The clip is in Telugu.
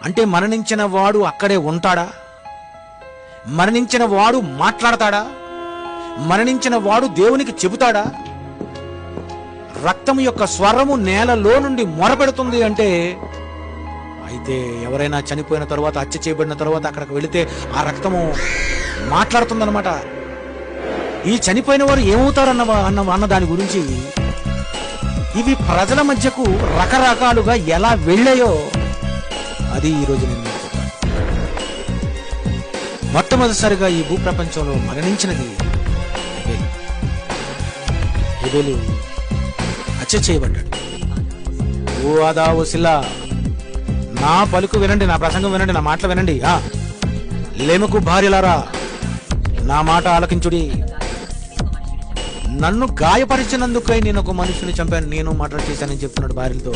అంటే మరణించిన వాడు అక్కడే ఉంటాడా? మరణించిన వాడు మాట్లాడతాడా? మరణించిన వాడు దేవునికి చెబుతాడా? రక్తం యొక్క స్వరము నేలలో నుండి మొరపెడుతుంది అంటే, అయితే ఎవరైనా చనిపోయిన తర్వాత, హత్య చేయబడిన తర్వాత అక్కడికి వెళితే ఆ రక్తము మాట్లాడుతుందన్నమాట. ఈ చనిపోయిన వారు ఏమవుతారన్న దాని గురించి ఇవి ప్రజల మధ్యకు రకరకాలుగా ఎలా వెళ్ళాయో అది ఈరోజు నేను చెప్తాను. మొట్టమొదటిసారిగా ఈ భూప్రపంచంలో మరణించినది హేబేలు హత్య చేయబడ్డాడు. ఓ ఆదా ఓ సిల్లా, నా పలుకు వినండి, నా ప్రసంగం వినండి, నా మాటలు వినండి. లేమకు భార్యలారా, నా మాట ఆలకించుడి. నన్ను గాయపరిచినందుకై నేను ఒక మనుషుని చంపాను, నేను మర్డర్ చేశానని చెప్తున్నాడు భార్యలతో.